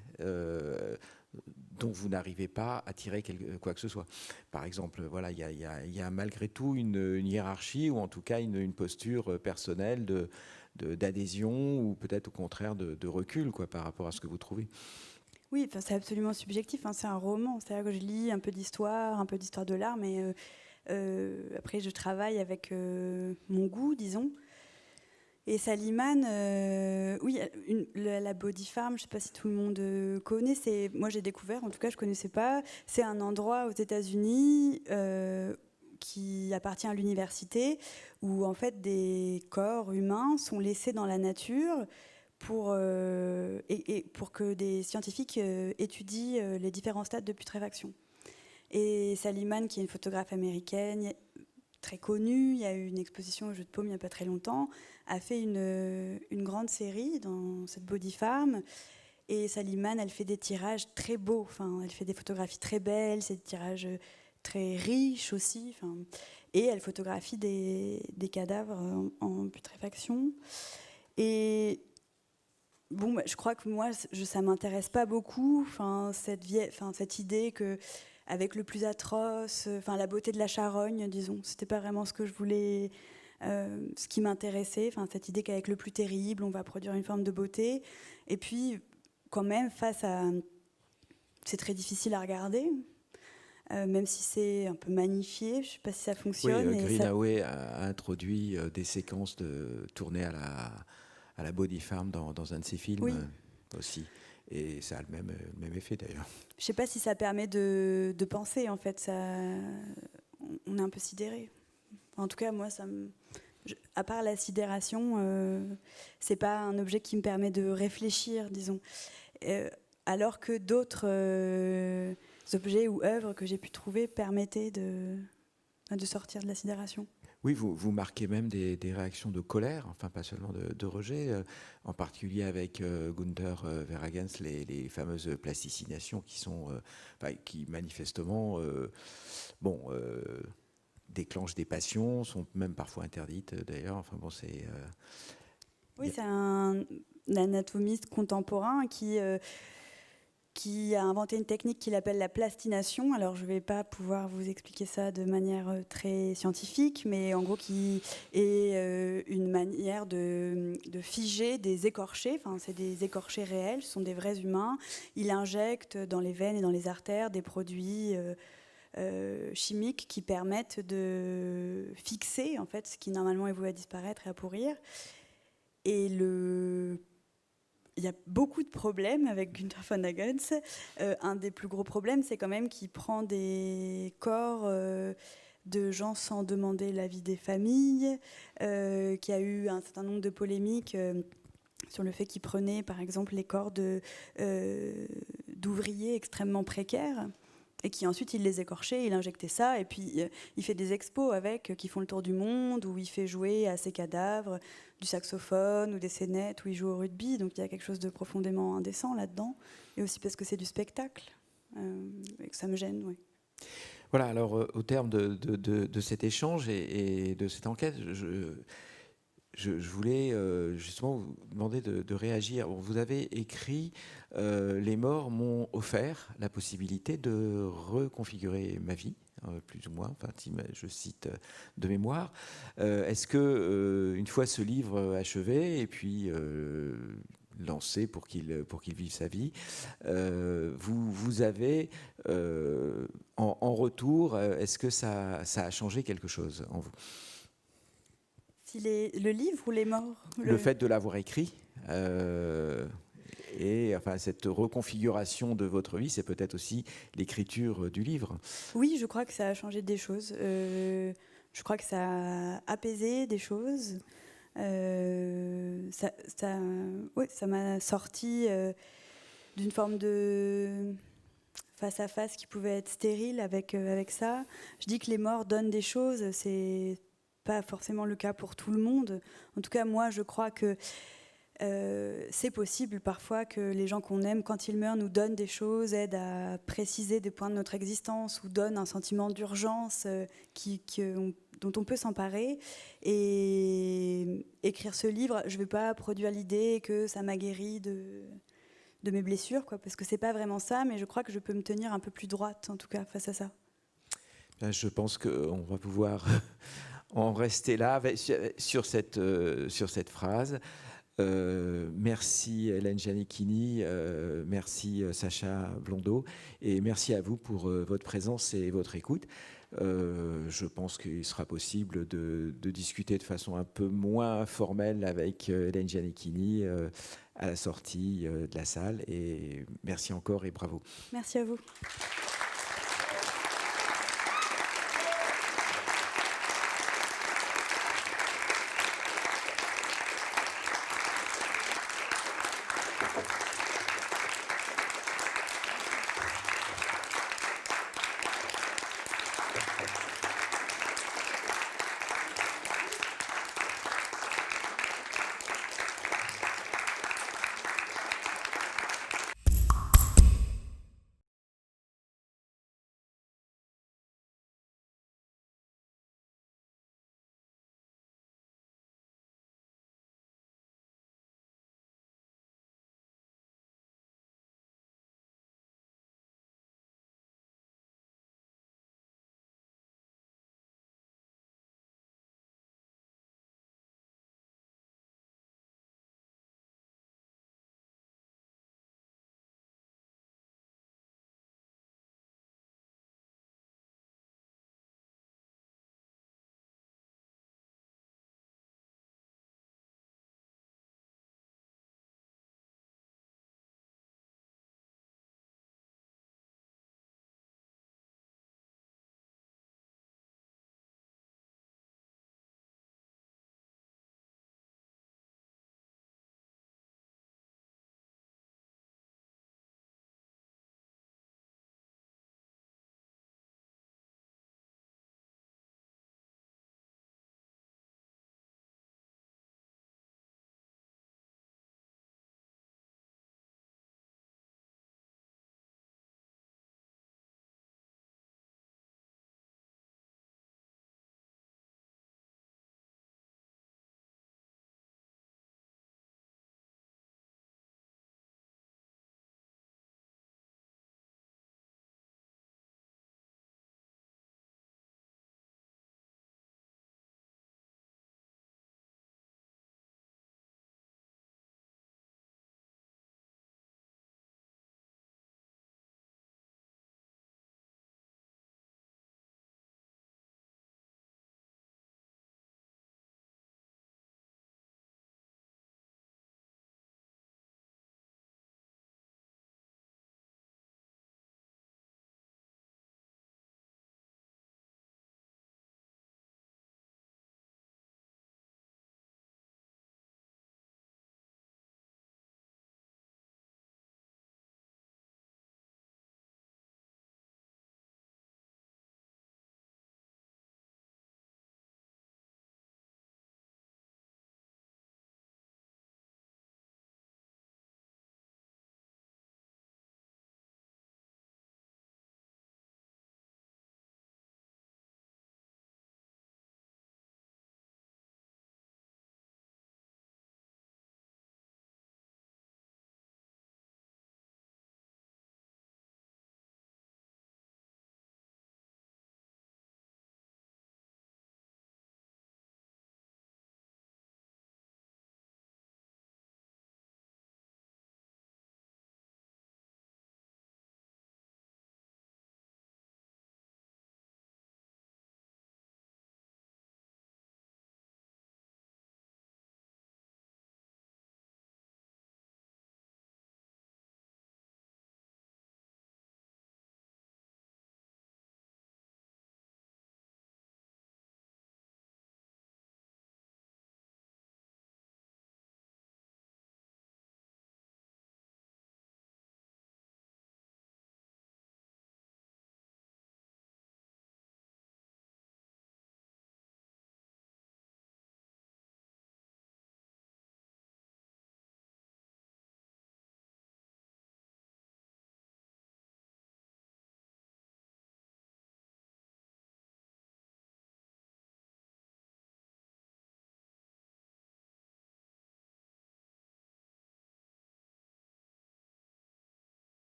dont vous n'arrivez pas à tirer quoi que ce soit. Par exemple, voilà, il y a malgré tout une hiérarchie, ou en tout cas une posture personnelle d'adhésion, ou peut-être au contraire de recul, quoi, par rapport à ce que vous trouvez. Oui, c'est absolument subjectif. C'est un roman. C'est-à-dire que je lis un peu d'histoire de l'art, mais après je travaille avec mon goût, disons. Et Saliman, oui, la Body Farm, je ne sais pas si tout le monde connaît. Moi, j'ai découvert, en tout cas, je ne connaissais pas. C'est un endroit aux États-Unis qui appartient à l'université, où en fait des corps humains sont laissés dans la nature pour que des scientifiques étudient les différents stades de putréfaction. Et Saliman, qui est une photographe américaine très connue, il y a eu une exposition au Jeu de Paume il n'y a pas très longtemps, a fait une grande série dans cette Body Farm. Et Saliman, elle fait des tirages très beaux, elle fait des photographies très belles, c'est des tirages très riches aussi, et elle photographie des cadavres en putréfaction. Et je crois que moi, ça m'intéresse pas beaucoup, cette idée que avec le plus atroce, la beauté de la charogne, disons, c'était pas vraiment ce que je voulais, ce qui m'intéressait, cette idée qu'avec le plus terrible, on va produire une forme de beauté. Et puis, quand même, c'est très difficile à regarder, même si c'est un peu magnifié, je sais pas si ça fonctionne. Oui, Greenaway a introduit des séquences tournées à la Body Farm dans un de ses films, oui, aussi. Et ça a le même effet d'ailleurs. Je ne sais pas si ça permet de penser, en fait. On est un peu sidéré. En tout cas, moi, à part la sidération, c'est pas un objet qui me permet de réfléchir, disons. Alors que d'autres objets ou œuvres que j'ai pu trouver permettaient de sortir de la sidération. Oui, vous marquez même des réactions de colère, enfin pas seulement de rejet, en particulier avec Günther Verhagens, les fameuses plasticinations qui manifestement déclenchent des passions, sont même parfois interdites d'ailleurs. Oui, c'est un anatomiste contemporain qui qui a inventé une technique qu'il appelle la plastination. Alors, je ne vais pas pouvoir vous expliquer ça de manière très scientifique, mais en gros, qui est une manière de figer des écorchés. Enfin, c'est des écorchés réels, ce sont des vrais humains. Il injecte dans les veines et dans les artères des produits chimiques qui permettent de fixer, en fait, ce qui normalement est voué à disparaître et à pourrir. Et il y a beaucoup de problèmes avec Günther von Hagens. Un des plus gros problèmes, c'est quand même qu'il prend des corps de gens sans demander l'avis des familles, qu'il y a eu un certain nombre de polémiques sur le fait qu'il prenait, par exemple, les corps d'ouvriers extrêmement précaires, et qui ensuite il les écorchait, il injectait ça, et puis il fait des expos avec, qui font le tour du monde, où il fait jouer à ses cadavres du saxophone ou des scénettes, où il joue au rugby, donc il y a quelque chose de profondément indécent là-dedans, et aussi parce que c'est du spectacle, et que ça me gêne, oui. Voilà, alors au terme de cet échange et de cette enquête, je voulais justement vous demander de réagir. Bon, vous avez écrit « Les morts m'ont offert la possibilité de reconfigurer ma vie », plus ou moins, enfin, je cite de mémoire. Est-ce que, une fois ce livre achevé et puis lancé pour qu'il vive sa vie, vous avez, en retour, est-ce que ça a changé quelque chose en vous ? Le livre ou les morts ? Le fait de l'avoir écrit et enfin, cette reconfiguration de votre vie, c'est peut-être aussi l'écriture du livre. Oui, je crois que ça a changé des choses. Je crois que ça a apaisé des choses. Ça m'a sorti d'une forme de face-à-face qui pouvait être stérile avec ça. Je dis que les morts donnent des choses, c'est pas forcément le cas pour tout le monde. En tout cas, moi, je crois que c'est possible parfois que les gens qu'on aime, quand ils meurent, nous donnent des choses, aident à préciser des points de notre existence ou donnent un sentiment d'urgence dont on peut s'emparer. Et écrire ce livre, je ne vais pas produire l'idée que ça m'a guéri de mes blessures, quoi, parce que c'est pas vraiment ça, mais je crois que je peux me tenir un peu plus droite, en tout cas, face à ça. Je pense qu'on va pouvoir en rester là sur cette phrase. Merci Hélène Gianecchini, merci Sacha Blondeau, et merci à vous pour votre présence et votre écoute. Je pense qu'il sera possible de discuter de façon un peu moins formelle avec Hélène Gianecchini à la sortie de la salle. Et merci encore et bravo. Merci à vous.